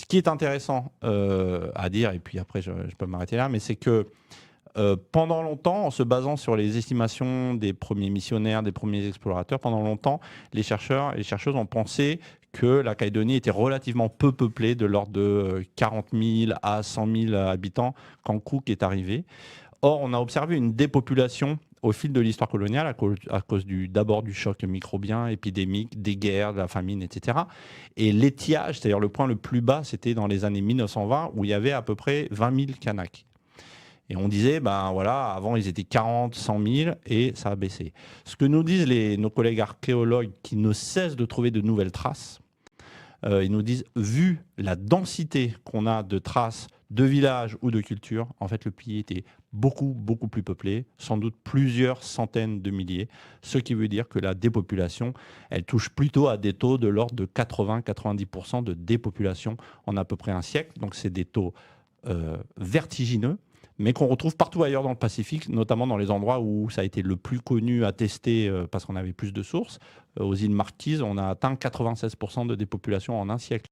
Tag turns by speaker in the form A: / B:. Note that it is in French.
A: qui est intéressant à dire, et puis après je peux m'arrêter là, mais c'est que pendant longtemps, en se basant sur les estimations des premiers missionnaires, des premiers explorateurs, pendant longtemps, les chercheurs et les chercheuses ont pensé que la Calédonie était relativement peu peuplée, de l'ordre de 40 000 à 100 000 habitants, quand Cook est arrivé. Or, on a observé une dépopulation au fil de l'histoire coloniale à cause d'abord du choc microbien, épidémique, des guerres, de la famine, etc. Et l'étiage, c'est-à-dire le point le plus bas, c'était dans les années 1920, où il y avait à peu près 20 000 Kanaks. Et on disait, ben voilà, avant ils étaient 40, 100 000 et ça a baissé. Ce que nous disent nos collègues archéologues qui ne cessent de trouver de nouvelles traces, ils nous disent, vu la densité qu'on a de traces de villages ou de cultures, en fait le pays était beaucoup, beaucoup plus peuplé, sans doute plusieurs centaines de milliers, ce qui veut dire que la dépopulation, elle touche plutôt à des taux de l'ordre de 80-90% de dépopulation en à peu près un siècle. Donc c'est des taux vertigineux, mais qu'on retrouve partout ailleurs dans le Pacifique, notamment dans les endroits où ça a été le plus connu à tester parce qu'on avait plus de sources. Aux îles Marquises, on a atteint 96% de dépopulation en un siècle.